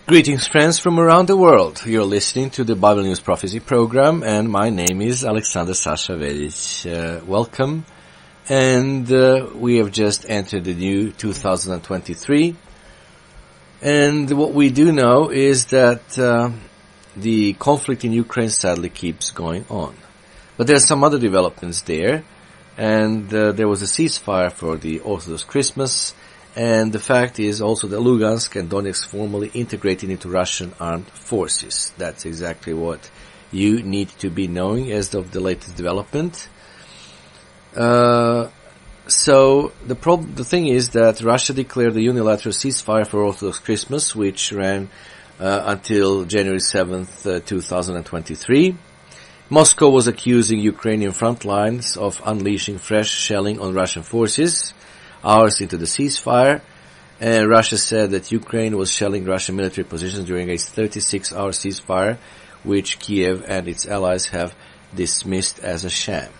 Greetings, friends from around the world. You're listening to the Bible News Prophecy program, and my name is Alexander Sashavevich. Welcome. And we have just entered the new 2023. And what we do know is that the conflict in Ukraine sadly keeps going on. But there are some other developments there. And there was a ceasefire for the Orthodox Christmas. And the fact is also that Lugansk and Donetsk formally integrated into Russian armed forces. That's exactly what you need to be knowing as of the latest development. So the thing is that Russia declared a unilateral ceasefire for Orthodox Christmas, which ran until January 7th, 2023. Moscow was accusing Ukrainian front lines of unleashing fresh shelling on Russian forces hours into the ceasefire, and Russia said that Ukraine was shelling Russian military positions during a 36-hour ceasefire, which Kiev and its allies have dismissed as a sham.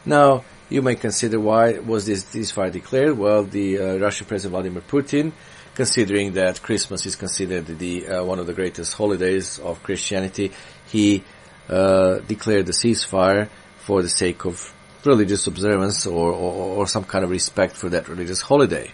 Now, you may consider, why was this ceasefire declared? Well, the Russian President Vladimir Putin, considering that Christmas is considered the one of the greatest holidays of Christianity, he declared the ceasefire for the sake of religious observance or some kind of respect for that religious holiday.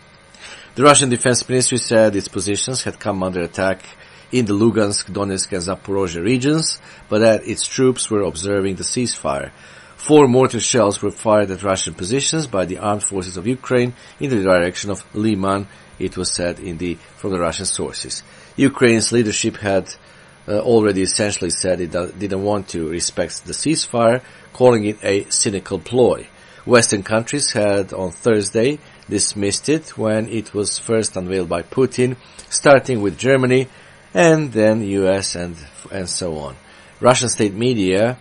The Russian Defense Ministry said its positions had come under attack in the Lugansk, Donetsk and Zaporozhye regions, but that its troops were observing the ceasefire. 4 mortar shells were fired at Russian positions by the armed forces of Ukraine in the direction of Liman, it was said from the Russian sources. Ukraine's leadership had already essentially said it didn't want to respect the ceasefire, calling it a cynical ploy. Western countries had on Thursday dismissed it when it was first unveiled by Putin, starting with Germany and then US and so on. Russian state media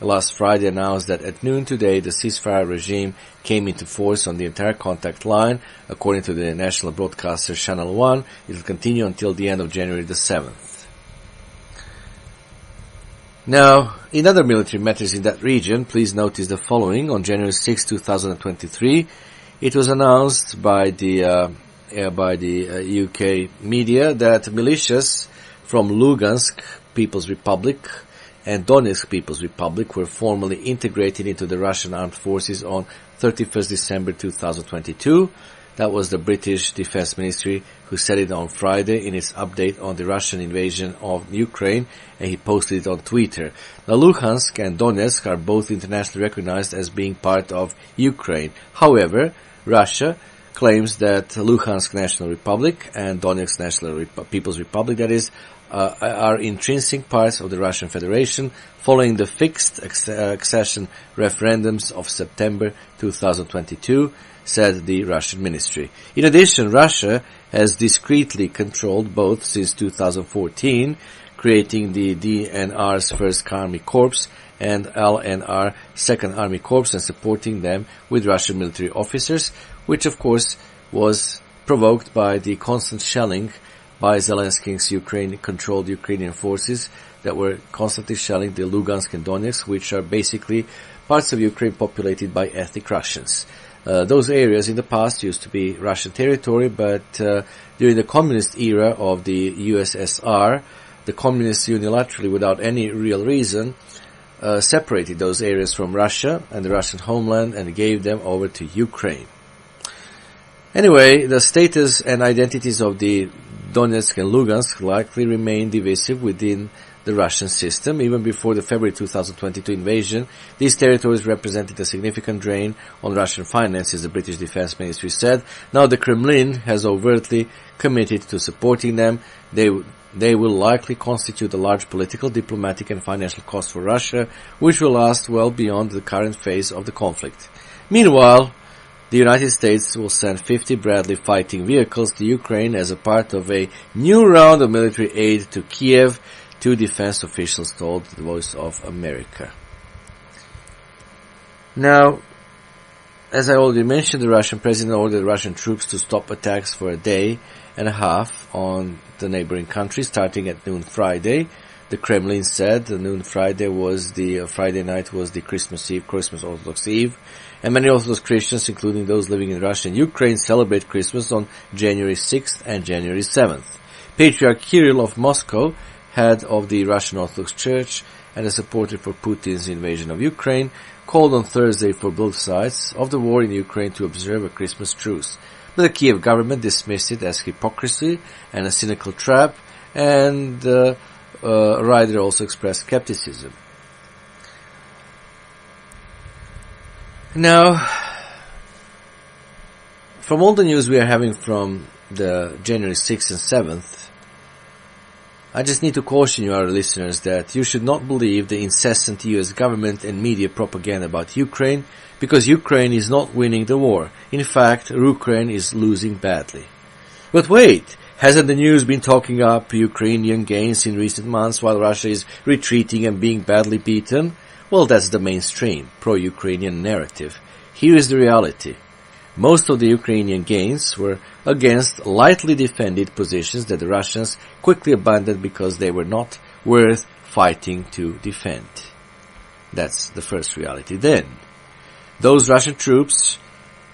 last Friday announced that at noon today the ceasefire regime came into force on the entire contact line. According to the national broadcaster Channel 1, it will continue until the end of January the 7th. Now, in other military matters in that region, please notice the following. On January 6, 2023, it was announced by the UK media that militias from Lugansk People's Republic and Donetsk People's Republic were formally integrated into the Russian armed forces on 31st December 2022. That was the British Defense Ministry who said it on Friday in its update on the Russian invasion of Ukraine, and he posted it on Twitter. Now, Luhansk and Donetsk are both internationally recognized as being part of Ukraine. However, Russia claims that Luhansk National Republic and Donetsk National People's Republic, that is, are intrinsic parts of the Russian Federation following the fixed accession referendums of September 2022, said the Russian ministry. In addition, Russia has discreetly controlled both since 2014, creating the DNR's 1st Army Corps and LNR 2nd Army Corps and supporting them with Russian military officers, which of course was provoked by the constant shelling by Zelensky's Ukraine-controlled Ukrainian forces that were constantly shelling the Lugansk and Donetsk, which are basically parts of Ukraine populated by ethnic Russians. Those areas in the past used to be Russian territory, but during the communist era of the USSR, the communists unilaterally, without any real reason, separated those areas from Russia and the Russian homeland and gave them over to Ukraine. Anyway, the status and identities of the Donetsk and Lugansk likely remain divisive within the Russian system. Even before the February 2022 invasion, these territories represented a significant drain on Russian finances, the British Defense Ministry said. Now the Kremlin has overtly committed to supporting them. They will likely constitute a large political, diplomatic and financial cost for Russia, which will last well beyond the current phase of the conflict. Meanwhile, the United States will send 50 Bradley fighting vehicles to Ukraine as a part of a new round of military aid to Kiev, 2 defense officials told the Voice of America. Now, as I already mentioned, the Russian president ordered Russian troops to stop attacks for a day and a half on the neighboring country, starting at noon Friday. The Kremlin said the noon Friday was Friday night was the Christmas Eve, Christmas Orthodox Eve, and many Orthodox Christians, including those living in Russia and Ukraine, celebrate Christmas on January 6th and January 7th. Patriarch Kirill of Moscow, head of the Russian Orthodox Church and a supporter for Putin's invasion of Ukraine, called on Thursday for both sides of the war in Ukraine to observe a Christmas truce. But the Kiev government dismissed it as hypocrisy and a cynical trap, and Ryder also expressed skepticism. Now, from all the news we are having from the January 6th and 7th, I just need to caution you, our listeners, that you should not believe the incessant US government and media propaganda about Ukraine, because Ukraine is not winning the war. In fact, Ukraine is losing badly. But wait, hasn't the news been talking up Ukrainian gains in recent months while Russia is retreating and being badly beaten? Well, that's the mainstream, pro-Ukrainian narrative. Here is the reality. Most of the Ukrainian gains were against lightly defended positions that the Russians quickly abandoned because they were not worth fighting to defend. That's the first reality. Then, those Russian troops,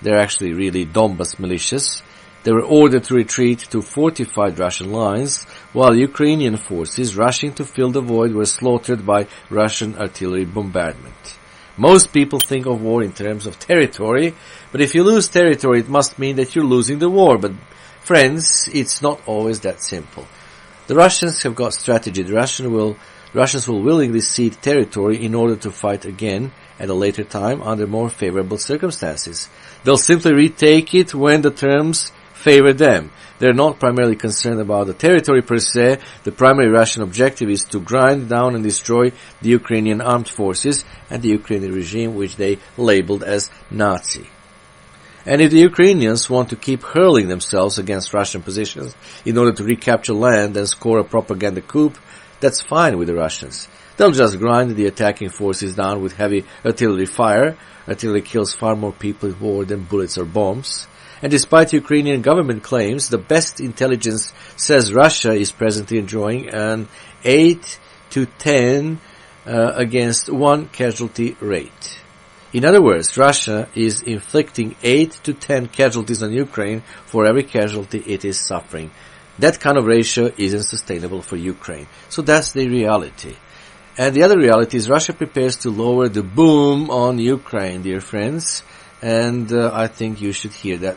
they're actually really Donbas militias, they were ordered to retreat to fortified Russian lines, while Ukrainian forces rushing to fill the void were slaughtered by Russian artillery bombardment. Most people think of war in terms of territory, but if you lose territory, it must mean that you're losing the war. But friends, it's not always that simple. The Russians have got strategy. The Russians will willingly cede territory in order to fight again at a later time under more favorable circumstances. They'll simply retake it when the terms favor them. They're not primarily concerned about the territory per se. The primary Russian objective is to grind down and destroy the Ukrainian armed forces and the Ukrainian regime, which they labeled as Nazi. And if the Ukrainians want to keep hurling themselves against Russian positions in order to recapture land and score a propaganda coup, that's fine with the Russians. They'll just grind the attacking forces down with heavy artillery fire. Artillery kills far more people in war than bullets or bombs. And despite Ukrainian government claims, the best intelligence says Russia is presently enjoying an 8 to 10 against 1 casualty rate. In other words, Russia is inflicting 8 to 10 casualties on Ukraine for every casualty it is suffering. That kind of ratio isn't sustainable for Ukraine. So that's the reality. And the other reality is Russia prepares to lower the boom on Ukraine, dear friends. And I think you should hear that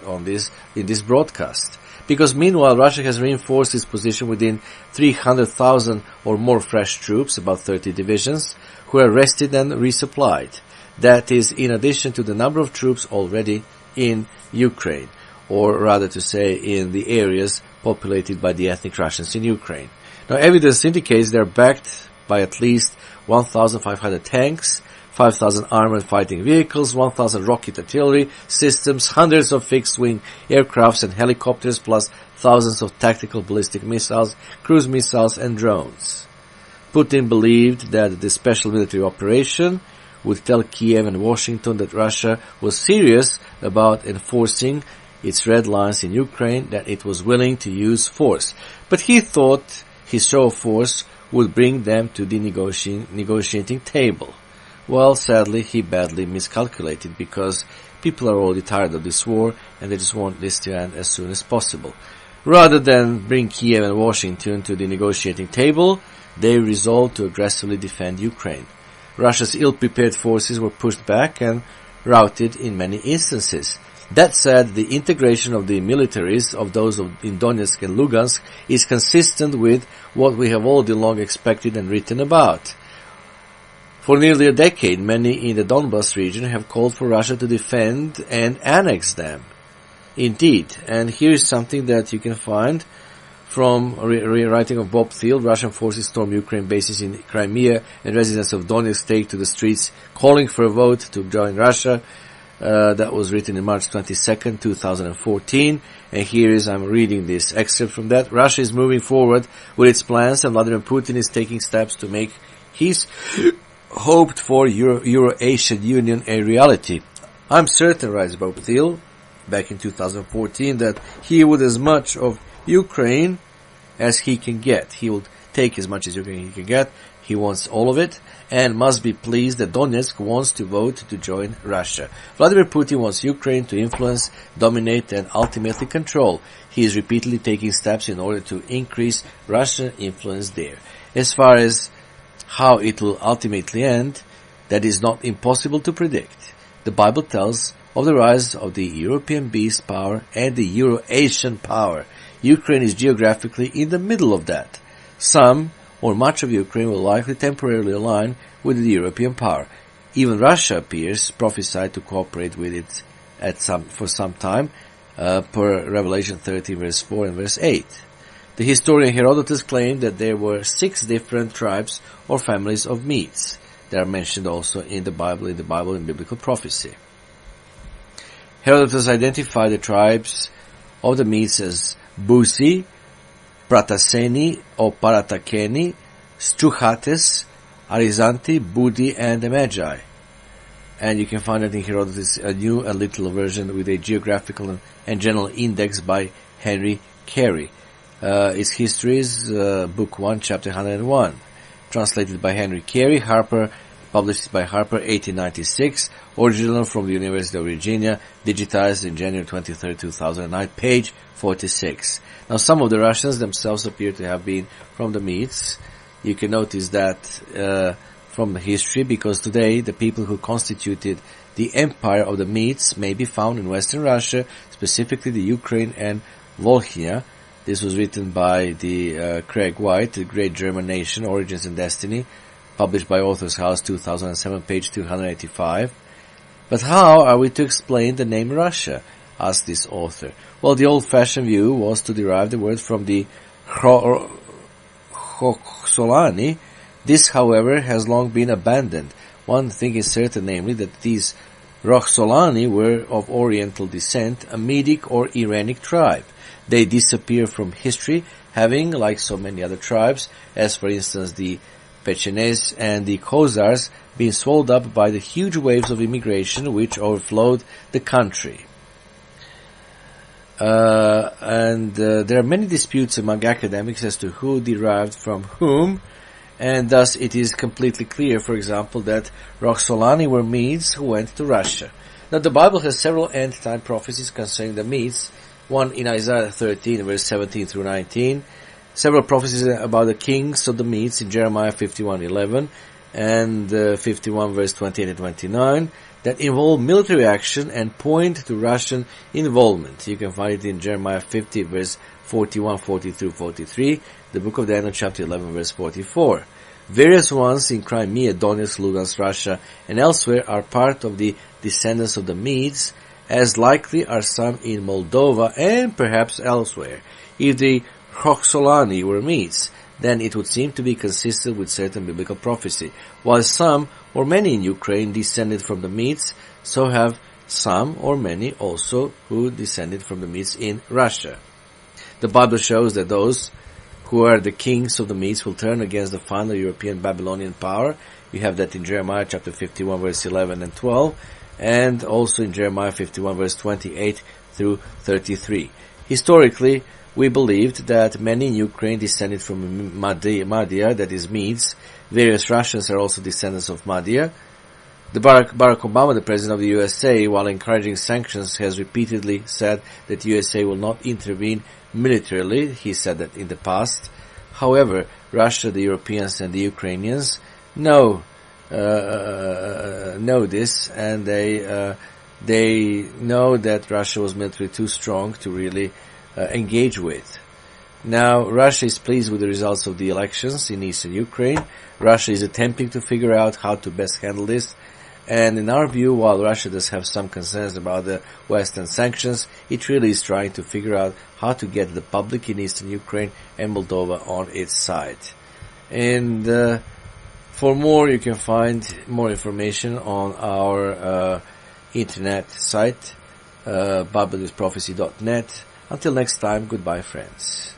in this broadcast. Because meanwhile, Russia has reinforced its position within 300,000 or more fresh troops, about 30 divisions, who are rested and resupplied. That is in addition to the number of troops already in Ukraine, or rather to say in the areas populated by the ethnic Russians in Ukraine. Now, evidence indicates they are backed by at least 1,500 tanks, 5,000 armored fighting vehicles, 1,000 rocket artillery systems, hundreds of fixed-wing aircrafts and helicopters, plus thousands of tactical ballistic missiles, cruise missiles, and drones. Putin believed that the special military operation would tell Kiev and Washington that Russia was serious about enforcing its red lines in Ukraine, that it was willing to use force. But he thought his show of force would bring them to the negotiating table. Well, sadly, he badly miscalculated because people are already tired of this war and they just want this to end as soon as possible. Rather than bring Kiev and Washington to the negotiating table, they resolved to aggressively defend Ukraine. Russia's ill-prepared forces were pushed back and routed in many instances. That said, the integration of the militaries of those in Donetsk and Lugansk is consistent with what we have all long expected and written about. For nearly a decade, many in the Donbas region have called for Russia to defend and annex them. Indeed, and here is something that you can find from writing of Bob Thiel. Russian forces storm Ukraine bases in Crimea and residents of Donetsk take to the streets calling for a vote to join Russia. That was written in March 22nd, 2014. And here is, I'm reading this excerpt from that. Russia is moving forward with its plans and Vladimir Putin is taking steps to make his hoped for Euro-Asian Union a reality. I'm certain, writes Bob Thiel, back in 2014, that he would as much of Ukraine as he can get. He will take as much as Ukraine he can get. He wants all of it and must be pleased that Donetsk wants to vote to join Russia. Vladimir Putin wants Ukraine to influence, dominate, and ultimately control. He is repeatedly taking steps in order to increase Russian influence there. As far as how it will ultimately end, that is not impossible to predict. The Bible tells of the rise of the European beast power and the Euro-Asian power. Ukraine is geographically in the middle of that. Some or much of Ukraine will likely temporarily align with the European power. Even Russia appears prophesied to cooperate with it for some time, per Revelation 13 verse 4 and verse 8. The historian Herodotus claimed that there were 6 different tribes or families of Medes. They are mentioned also in the Bible in biblical prophecy. Herodotus identified the tribes of the Medes as Busi, Prataseni or Paratakeni, Struhates, Arizanti, Budi, and the Magi. And you can find it in Herodotus, a new and little version with a geographical and general index by Henry Carey. Its history is Book 1, Chapter 101. Translated by Henry Carey, published by Harper, 1896, original from the University of Virginia, digitized in January 23, 2009, page 46. Now, some of the Russians themselves appear to have been from the Medes. You can notice that from the history, because today the people who constituted the empire of the Medes may be found in Western Russia, specifically the Ukraine and Volhynia. This was written by the Craig White, The Great German Nation, Origins and Destiny, published by Authors House, 2007, page 285. But how are we to explain the name Russia? Asked this author. Well, the old-fashioned view was to derive the word from the Roxolani. This, however, has long been abandoned. One thing is certain, namely, that these Roxolani were of Oriental descent, a Medic or Iranic tribe. They disappear from history, having, like so many other tribes, as for instance the Pechenes and the Khazars, been swallowed up by the huge waves of immigration which overflowed the country. There are many disputes among academics as to who derived from whom, and thus it is completely clear, for example, that Roxolani were Medes who went to Russia. Now, the Bible has several end-time prophecies concerning the Medes, one in Isaiah 13, verse 17 through 19, several prophecies about the kings of the Medes in Jeremiah 51:11 and 51 verse 28 and 29 that involve military action and point to Russian involvement. You can find it in Jeremiah 50 verse 41, 40 through 43, the book of Daniel chapter 11 verse 44. Various ones in Crimea, Donetsk, Lugansk, Russia, and elsewhere are part of the descendants of the Medes, as likely are some in Moldova and perhaps elsewhere. If the Roxolani were Medes, then it would seem to be consistent with certain biblical prophecy. While some or many in Ukraine descended from the Medes, so have some or many also who descended from the Medes in Russia. The Bible shows that those who are the kings of the Medes will turn against the final European Babylonian power. We have that in Jeremiah chapter 51 verse 11 and 12, and also in Jeremiah 51 verse 28 through 33. Historically, we believed that many in Ukraine descended from Madhya, that is Medes. Various Russians are also descendants of Madhya. Barack Obama, the president of the USA, while encouraging sanctions, has repeatedly said that the USA will not intervene militarily. He said that in the past. However, Russia, the Europeans, and the Ukrainians know this, and they know that Russia was militarily too strong to really engage with. Now, Russia is pleased with the results of the elections in eastern Ukraine. Russia is attempting to figure out how to best handle this. And in our view, while Russia does have some concerns about the Western sanctions, it really is trying to figure out how to get the public in eastern Ukraine and Moldova on its side. And for more, you can find more information on our internet site, BibleNewsProphecy.net. Until next time, goodbye, friends.